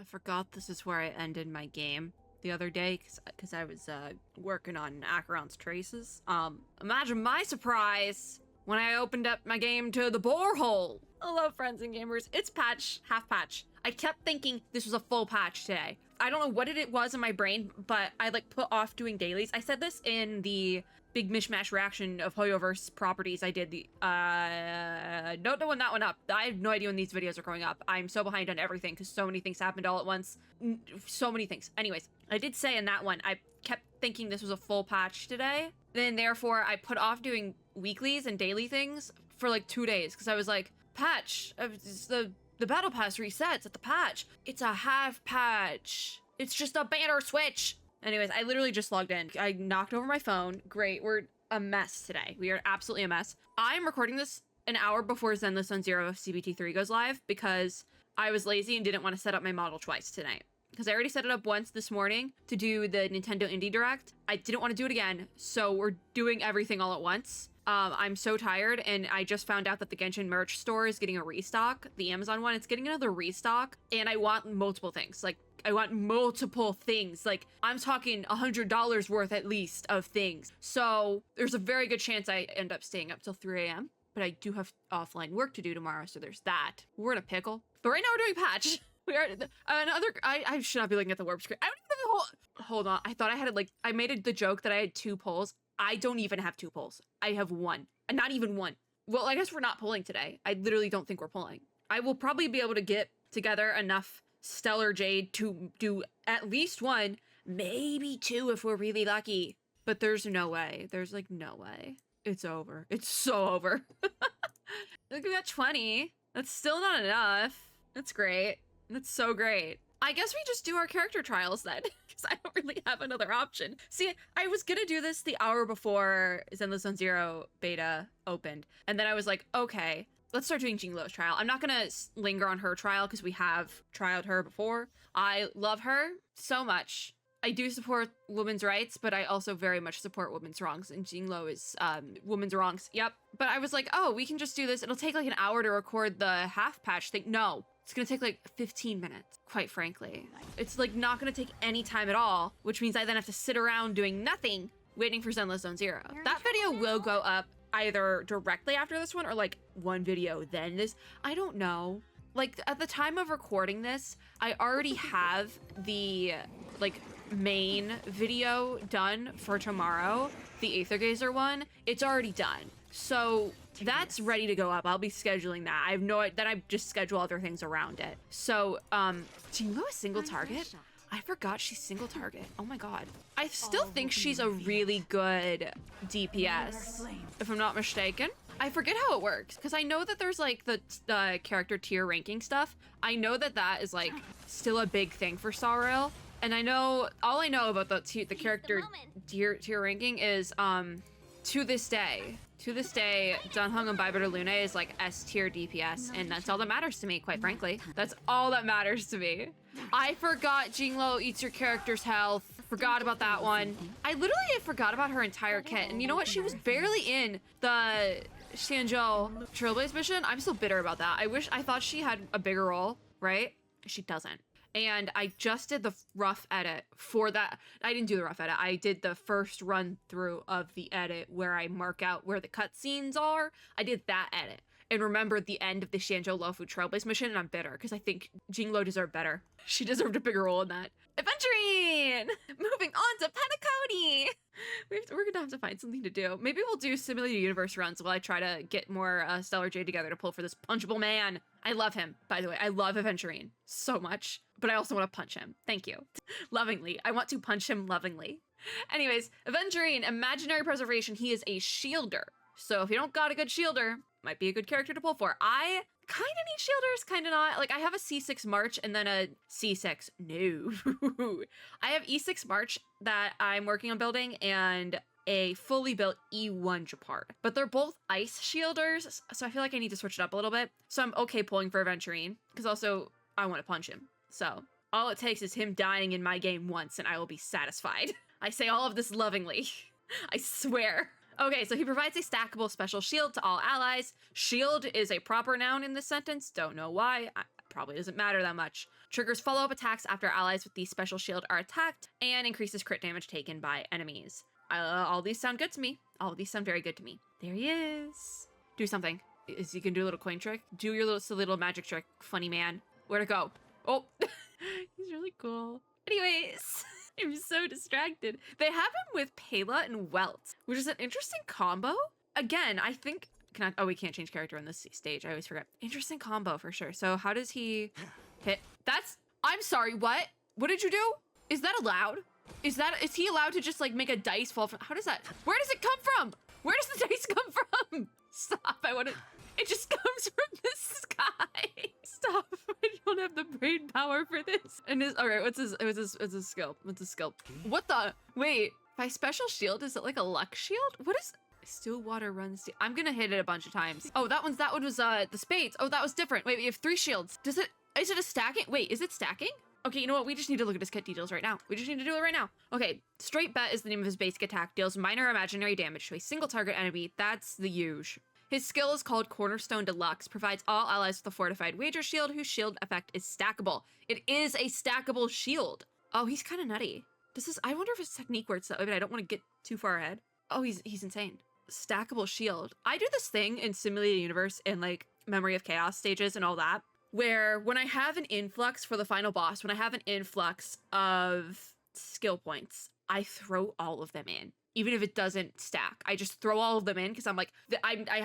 I forgot this is where I ended my game the other day because I was working on Acheron's traces. Imagine my surprise when I opened up my game to the borehole. Hello, friends and gamers. It's half patch. I kept thinking this was a full patch today. I don't know what it was in my brain, but I like put off doing dailies. I said this in the big mishmash reaction of Hoyoverse properties. I did the, don't know when that went up. I have no idea when these videos are going up. I'm so behind on everything because so many things happened all at once. So many things. Anyways, I did say in that one, I kept thinking this was a full patch today. Then therefore I put off doing weeklies and daily things for like 2 days because I was like, patch, the battle pass resets at the patch. It's a half patch. It's just a banner switch. Anyways, I literally just logged in. I knocked over my phone. Great, we're a mess today. We are absolutely a mess. I'm recording this an hour before Zenless Zone Zero CBT3 goes live because I was lazy and didn't want to set up my model twice tonight. Because I already set it up once this morning to do the Nintendo Indie Direct. I didn't want to do it again, so we're doing everything all at once. I'm so tired, and I just found out that the Genshin merch store is getting a restock. The Amazon one, it's getting another restock, and I want multiple things. Like, I want multiple things. Like, I'm talking $100 worth at least of things. So there's a very good chance I end up staying up till 3 a.m., but I do have offline work to do tomorrow, so there's that. We're in a pickle. But right now we're doing patch. We are I should not be looking at the warp screen. I don't even have the whole, hold on. I thought I had like, I made the joke that I had 2 polls. I don't even have 2 polls. I have 1, and not even 1. Well, I guess we're not pulling today. I literally don't think we're pulling. I will probably be able to get together enough Stellar Jade to do at least 1, maybe 2 if we're really lucky. But there's no way. There's like no way. It's over. It's so over. Look, we got 20. That's still not enough. That's great. That's so great. I guess we just do our character trials then, because I don't really have another option. See, I was gonna do this the hour before Zenless Zone Zero beta opened, and then I was like, okay, let's start doing Jinglo's trial. I'm not gonna linger on her trial because we have trialed her before. I love her so much. I do support women's rights, but I also very much support women's wrongs, and Jinglo is women's wrongs. Yep. But I was like, oh, we can just do this. It'll take like an hour to record the half patch thing. No. It's gonna take like 15 minutes, quite frankly. It's like not gonna take any time at all, which means I then have to sit around doing nothing, waiting for Zenless Zone Zero. That video will go up either directly after this one or like one video then this. I don't know. Like at the time of recording this, I already have the like main video done for tomorrow, the Aether Gazer one. It's already done. So that's ready to go up. I'll be scheduling that. I have no, then I just schedule other things around it. So, Jinglo is single target? I forgot she's single target. Oh my god. I still think she's a really good DPS, if I'm not mistaken. I forget how it works, because I know that there's like the character tier ranking stuff. I know that that is like still a big thing for Sorrel. And I know, all I know about the character tier ranking is, to this day, Dunhung and Baibutter Luna is like S tier DPS, and that's all that matters to me, quite frankly. That's all that matters to me. I forgot Jinglo eats your character's health. Forgot about that one. I literally forgot about her entire kit, and you know what? She was barely in the Xianzhou Trailblaze mission. I'm still bitter about that. I thought she had a bigger role, right? She doesn't. And I just did the rough edit for that. I didn't do the rough edit. I did the first run through of the edit where I mark out where the cutscenes are. I did that edit and remembered the end of the Xianzhou Luofu Trailblaze mission, and I'm bitter because I think Jinglo deserved better. She deserved a bigger role in that. Aventurine! Moving on to Penacony! We're gonna have to find something to do. Maybe we'll do Simulated Universe runs while I try to get more Stellar Jade together to pull for this punchable man. I love him, by the way. I love Aventurine so much, but I also want to punch him. Thank you. Lovingly. I want to punch him lovingly. Anyways, Aventurine, Imaginary Preservation. He is a shielder. So if you don't got a good shielder, might be a good character to pull for. I kind of need shielders, kind of not. Like, I have a C6 March and then a C6. No. I have E6 March that I'm working on building and a fully built E1 Japard. But they're both ice shielders, so I feel like I need to switch it up a little bit. So I'm okay pulling for Aventurine, because also I want to punch him. So all it takes is him dying in my game once and I will be satisfied. I say all of this lovingly. I swear. Okay, so he provides a stackable special shield to all allies. Shield is a proper noun in this sentence. Don't know why. Probably doesn't matter that much. Triggers follow-up attacks after allies with the special shield are attacked, and increases crit damage taken by enemies. All these sound good to me. All these sound very good to me. There he is. Do something. Is he can do a little coin trick? Do your little magic trick, funny man. Where'd it go? Oh, he's really cool. Anyways, I'm so distracted. They have him with Pela and Welt, which is an interesting combo. Again, I think, oh, we can't change character on this stage. I always forget. Interesting combo for sure. So how does he hit? I'm sorry, what? What did you do? Is that allowed? Is he allowed to just like make a dice fall from, how does that, where does it come from? Where does the dice come from? Stop, it just comes from the sky. Stop, I don't have the brain power for this. And all right, what's his skill? What's his skill? What the, wait, my special shield, is it like a luck shield? What is, still water runs, I'm gonna hit it a bunch of times. Oh, that one was the spades. Oh, that was different. Wait, we have 3 shields. Is it a stacking? Wait, is it stacking? Okay, you know what? We just need to look at his kit details right now. We just need to do it right now. Okay, Straight Bet is the name of his basic attack. Deals minor imaginary damage to a single target enemy. That's the huge. His skill is called Cornerstone Deluxe. Provides all allies with a fortified wager shield whose shield effect is stackable. It is a stackable shield. Oh, he's kind of nutty. I wonder if his technique works that way, but I don't want to get too far ahead. Oh, he's insane. Stackable shield. I do this thing in Simulated Universe in like Memory of Chaos stages and all that, where when I have an influx for the final boss, when I have an influx of skill points, I throw all of them in. Even if it doesn't stack, I just throw all of them in because I'm like, I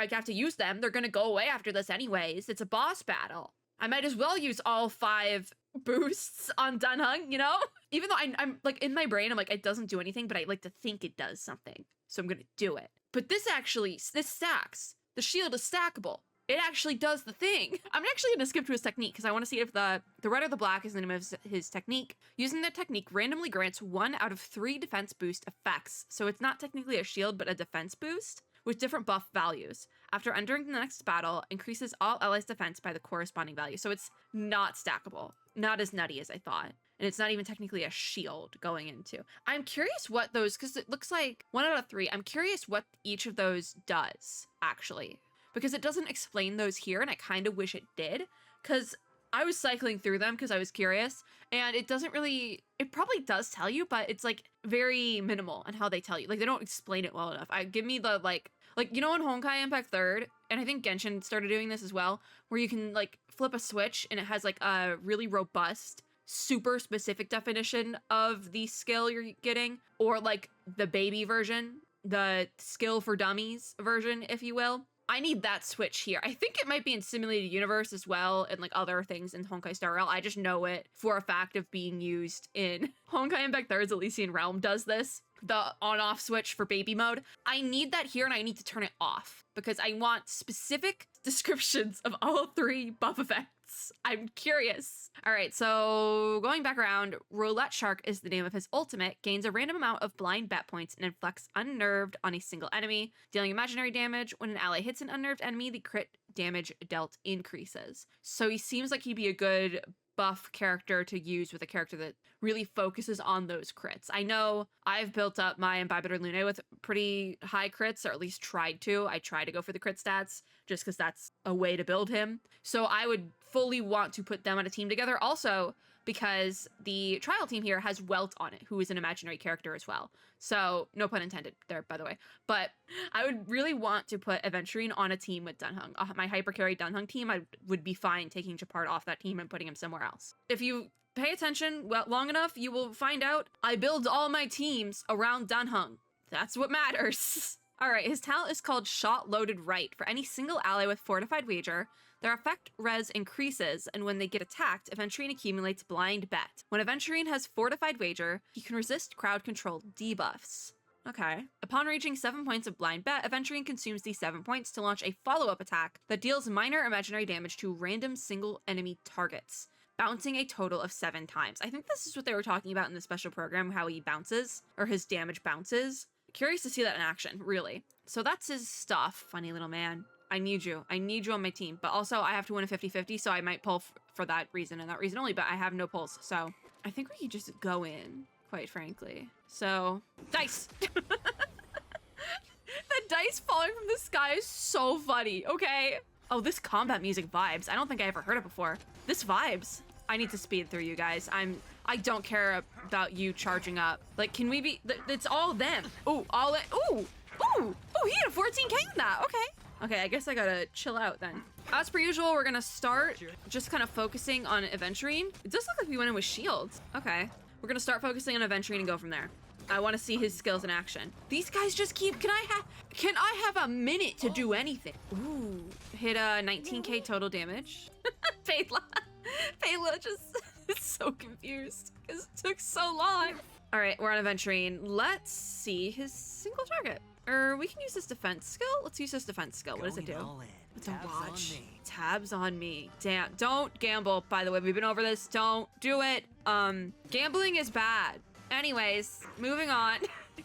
have to use them. They're gonna go away after this anyways. It's a boss battle. I might as well use all 5 boosts on Dunhung, you know? Even though I'm like in my brain, I'm like, it doesn't do anything, but I like to think it does something. So I'm gonna do it. But this stacks. The shield is stackable. It actually does the thing. I'm actually gonna skip to his technique because I want to see if the red or the black is the name of his technique. Using the technique randomly grants 1 out of 3 defense boost effects. So it's not technically a shield, but a defense boost with different buff values. After entering the next battle, increases all allies' defense by the corresponding value. So it's not stackable. Not as nutty as I thought. And it's not even technically a shield going into. I'm curious what those, because it looks like 1 out of 3. I'm curious what each of those does, actually. Because it doesn't explain those here, and I kind of wish it did. Because I was cycling through them because I was curious, and it doesn't really, it probably does tell you, but it's like very minimal on how they tell you. Like they don't explain it well enough. Give me the like, you know in Honkai Impact 3rd, and I think Genshin started doing this as well, where you can like flip a switch and it has like a really robust, super specific definition of the skill you're getting, or like the baby version, the skill for dummies version, if you will. I need that switch here. I think it might be in Simulated Universe as well, and like other things in Honkai Star Rail. I just know it for a fact of being used in Honkai Impact 3rd's Elysian Realm does this. The on-off switch for baby mode. I need that here, and I need to turn it off because I want specific descriptions of all 3 buff effects. I'm curious. All right, so going back around, Roulette Shark is the name of his ultimate, gains a random amount of blind bet points and inflicts unnerved on a single enemy, dealing imaginary damage. When an ally hits an unnerved enemy, the crit damage dealt increases. So he seems like he'd be a good buff character to use with a character that really focuses on those crits. I know I've built up my Imbibitor Lune with pretty high crits, or at least tried to. I try to go for the crit stats just because that's a way to build him. So I would fully want to put them on a team together. Also, because the trial team here has Welt on it, who is an imaginary character as well. So no pun intended there, by the way. But I would really want to put Aventurine on a team with Dunhung. My hypercarry Dunhung team, I would be fine taking Japard off that team and putting him somewhere else. If you pay attention long enough, you will find out I build all my teams around Dunhung. That's what matters. All right, his talent is called Shot Loaded Right. For any single ally with Fortified Wager, their effect res increases, and when they get attacked, Aventurine accumulates Blind Bet. When Aventurine has Fortified Wager, he can resist crowd control debuffs. Okay. Upon reaching 7 points of Blind Bet, Aventurine consumes these 7 points to launch a follow-up attack that deals minor imaginary damage to random single enemy targets, bouncing a total of 7 times. I think this is what they were talking about in the special program, how he bounces, or his damage bounces. Curious to see that in action, really. So that's his stuff, funny little man. I need you. I need you on my team. But also, I have to win a 50-50, so I might pull for that reason and that reason only, but I have no pulls. So I think we could just go in, quite frankly. So, dice! The dice falling from the sky is so funny, okay? Oh, this combat music vibes. I don't think I ever heard it before. This vibes. I need to speed through you guys. I don't care about you charging up. Like, can we be, it's all them. Ooh, ooh, he had a 14K in that, okay. Okay, I guess I gotta chill out then. As per usual, we're gonna start just kind of focusing on Aventurine. It does look like we went in with shields. Okay, we're gonna start focusing on Aventurine and go from there. I want to see his skills in action. These guys just keep, can I have a minute to do anything? Ooh, hit a 19K total damage. Payla just is so confused because it took so long. All right, we're on Aventurine. Let's see his single target. Or we can use his defense skill. Let's use his defense skill. What does it do? It's a watch. Tabs on me. Damn, don't gamble, by the way. We've been over this. Don't do it. Gambling is bad. Anyways, moving on.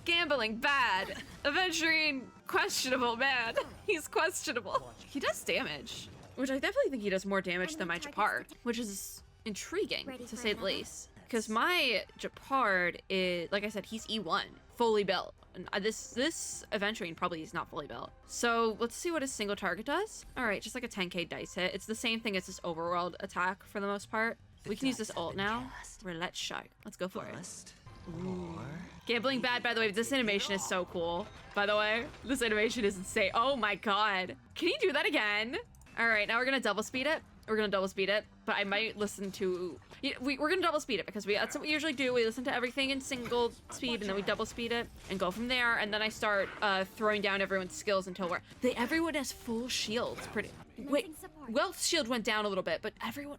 Gambling, bad. Aventurine, questionable, man. He's questionable. He does damage, which I definitely think he does more damage than my Japard, which is intriguing, to say the least. Because my Japard is, like I said, he's E1, fully built. And this Aventurine probably is not fully built. So let's see what his single target does. All right, just like a 10K dice hit. It's the same thing as his overworld attack for the most part. We can use this ult now. Roulette shark. Let's go for it. Ooh. Gambling bad, by the way. This animation is so cool. By the way, this animation is insane. Oh my god. Can you do that again? All right, now we're gonna double speed it. But I might listen to... we're gonna double speed it because that's what we usually do. We listen to everything in single speed and then we double speed it and go from there. And then I start throwing down everyone's skills until everyone has full shields. Wait, Wealth's shield went down a little bit, but everyone...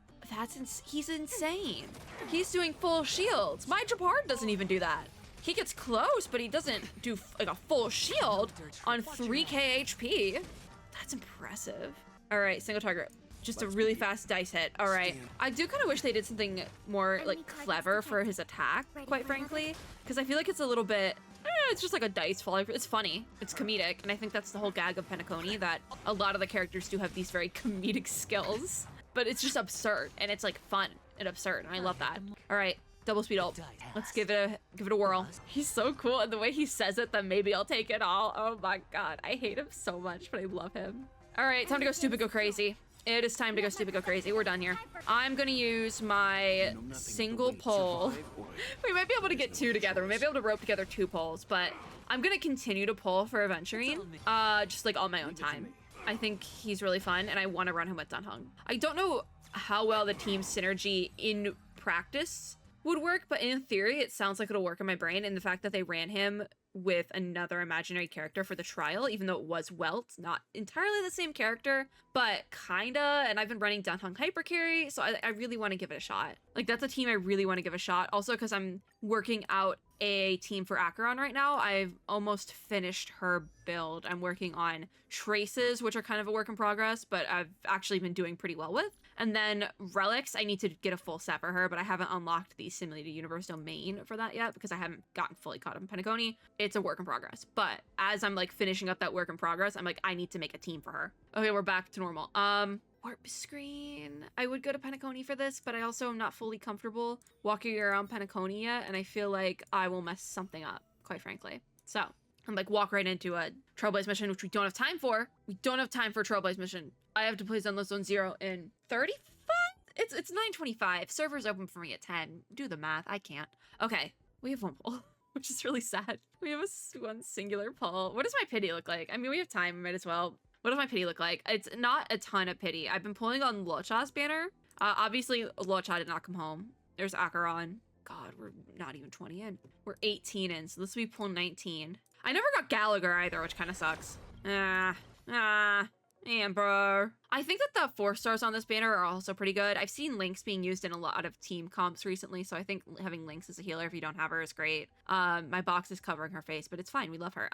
he's insane. He's doing full shields. My Japard doesn't even do that. He gets close, but he doesn't do like a full shield on 3K HP. That's impressive. All right, single target. Just a really fast dice hit. All right. I do kind of wish they did something more like clever for his attack, quite frankly, because I feel like it's a little bit, it's just like a dice fall. It's funny. It's comedic. And I think that's the whole gag of Penacony, that a lot of the characters do have these very comedic skills, but it's just absurd and it's like fun and absurd. And I love that. All right. Double speed ult. Let's give it a whirl. He's so cool. And the way he says it, that maybe I'll take it all. Oh my God. I hate him so much, but I love him. All right. Time to go stupid, go crazy. It is time to go stupid, go crazy. We're done here. I'm gonna use my single pole. We might be able to get two together. We might be able to rope together 2 poles, but I'm gonna continue to pull for Aventurine, just like on my own time. I think he's really fun, and I want to run him with Dunhung. I don't know how well the team synergy in practice would work, but in theory, it sounds like it'll work in my brain, and the fact that they ran him with another imaginary character for the trial, even though it was Welt, not entirely the same character, but kinda, and I've been running Dunhung Hypercarry, so I really want to give it a shot. Like, that's a team I really want to give a shot. Also, because I'm working out a team for Acheron right now. I've almost finished her build. I'm working on Traces, which are kind of a work in progress, but I've actually been doing pretty well with. And then Relics, I need to get a full set for her, but I haven't unlocked the Simulated Universe domain for that yet because I haven't gotten fully caught up in Penacony. It's a work in progress. But as I'm like finishing up that work in progress, I'm like, I need to make a team for her. Okay, we're back to normal. Warp screen. I would go to Penacony for this, but I also am not fully comfortable walking around Penacony yet, and I feel like I will mess something up, quite frankly. So I'm like walk right into a Trailblaze mission, which we don't have time for. We don't have time for a Trailblaze mission. I have to play Zenless Zone 0 in 35? It's 9:25. Server's open for me at 10. Do the math. I can't. Okay, we have 1 poll, which is really sad. We have one singular poll. What does my pity look like? I mean, we have time. We might as well. What does my pity look like? It's not a ton of pity. I've been pulling on Locha's banner. Obviously, Locha did not come home. There's Acheron. God, we're not even 20 in. We're 18 in, so this will be pull 19. I never got Gallagher either, which kind of sucks. Amber. I think that the 4 stars on this banner are also pretty good. I've seen Lynx being used in a lot of team comps recently, so I think having Lynx as a healer if you don't have her is great. My box is covering her face, but it's fine. We love her.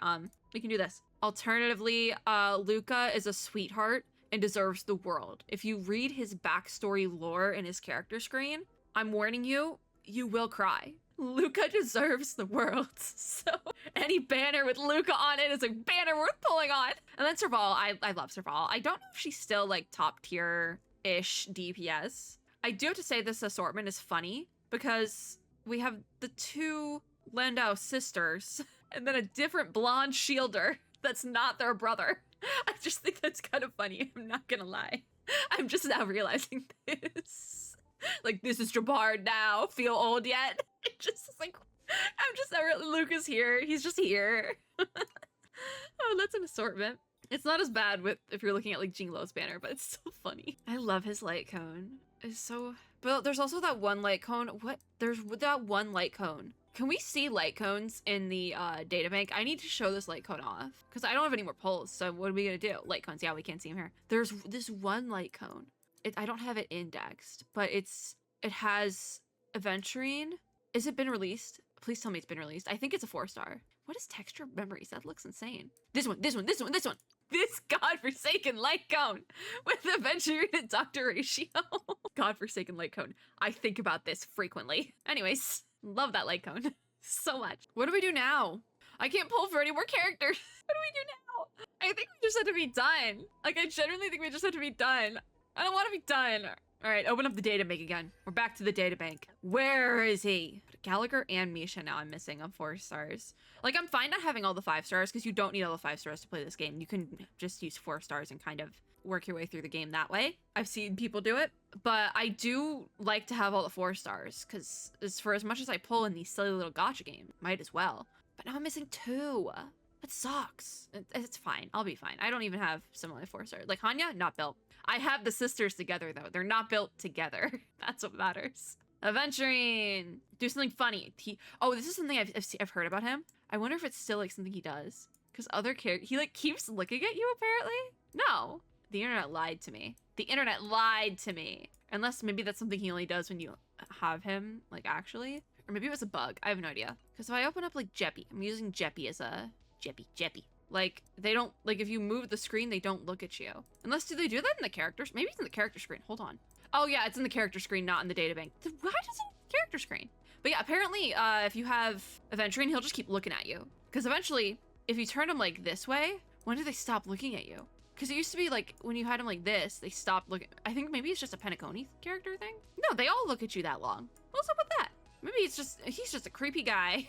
We can do this. Alternatively, Luca is a sweetheart and deserves the world. If you read his backstory lore in his character screen, I'm warning you, you will cry. Luca deserves the world. So any banner with Luca on it is a banner worth pulling on. And then Serval, I love Serval. I don't know if she's still like top tier-ish DPS. I do have to say this assortment is funny because we have the 2 Landau sisters and then a different blonde shielder that's not their brother. I just think that's kind of funny. I'm not gonna lie. I'm just now realizing this. Like, this is Jabard now. Feel old yet? It just is like, I'm just never. Luke is here. He's just here. Oh, that's an assortment. It's not as bad with if you're looking at like Jinglow's banner, but it's so funny. I love his light cone. It's so. But there's also that one light cone. What? There's that one light cone. Can we see light cones in the databank? I need to show this light cone off because I don't have any more polls. So what are we gonna do? Light cones. Yeah, we can't see them here. There's this one light cone. I don't have it indexed, but it has Aventurine. Is it been released? Please tell me it's been released. I think it's a 4-star. What is texture memories? That looks insane. This one. This godforsaken light cone with Aventurine and Dr. Ratio. Godforsaken light cone. I think about this frequently. Anyways, love that light cone so much. What do we do now? I can't pull for any more characters. What do we do now? I think we just have to be done. Like, I genuinely think we just have to be done. I don't want to be done. All right, open up the data bank again. We're back to the data bank. Where is he? Gallagher and Misha now I'm missing on 4 stars. Like, I'm fine not having all the 5 stars because you don't need all the 5 stars to play this game. You can just use 4 stars and kind of work your way through the game that way. I've seen people do it, but I do like to have all the 4 stars because for as much as I pull in these silly little gacha games, might as well. But now I'm missing 2. That sucks. It's fine. I'll be fine. I don't even have similar 4 stars. Like Hanya, not built. I have the sisters together though. They're not built together. That's what matters. Aventurine, do something funny. Oh, this is something I've heard about him. I wonder if it's still like something he does. Because other characters, he like keeps looking at you apparently. No, the internet lied to me. The internet lied to me. Unless maybe that's something he only does when you have him, like actually. Or maybe it was a bug. I have no idea. Because if I open up like Jeppy, I'm using Jeppy as a Jeppy. Like, they don't, like, if you move the screen, they don't look at you. Unless, do they do that in the characters? Maybe it's in the character screen. Hold on. Oh, yeah, it's in the character screen, not in the databank. Why does it in the character screen? But yeah, apparently, if you have Aventurine, he'll just keep looking at you. Because eventually, if you turn him, like, this way, when do they stop looking at you? Because it used to be, like, when you had him like this, they stopped looking. I think maybe it's just a Penacony character thing. No, they all look at you that long. What's up with that? Maybe it's just, he's just a creepy guy.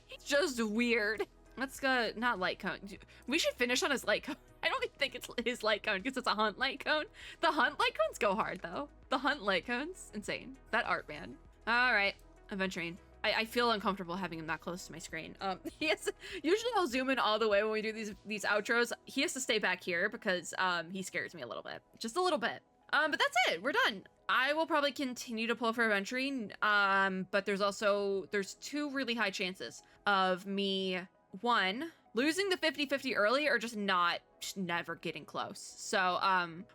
He's just weird. Let's go, not light cone. We should finish on his light cone. I don't even think it's his light cone because it's a hunt light cone. The hunt light cones go hard though. The hunt light cones, insane. That art, man. All right, Aventurine. I feel uncomfortable having him that close to my screen. Usually I'll zoom in all the way when we do these outros. He has to stay back here because he scares me a little bit, just a little bit. But that's it, we're done. I will probably continue to pull for Aventurine, but there's 2 really high chances of me, 1, losing the 50-50 early or just never getting close. So,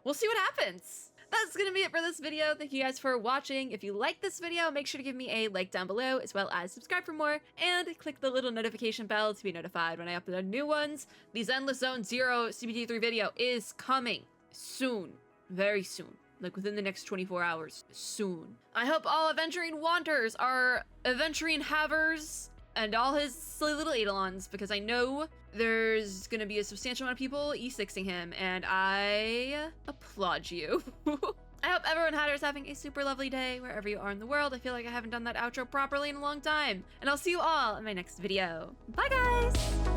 we'll see what happens. That's gonna be it for this video. Thank you guys for watching. If you like this video, make sure to give me a like down below, as well as subscribe for more, and click the little notification bell to be notified when I upload new ones. The Endless Zone 0 CBT3 video is coming soon, very soon. Like within the next 24 hours, soon. I hope all Aventurine wanters are Aventurine havers and all his silly little Eidolons, because I know there's gonna be a substantial amount of people E6ing him, and I applaud you. I hope everyone is having a super lovely day wherever you are in the world. I feel like I haven't done that outro properly in a long time. And I'll see you all in my next video. Bye guys!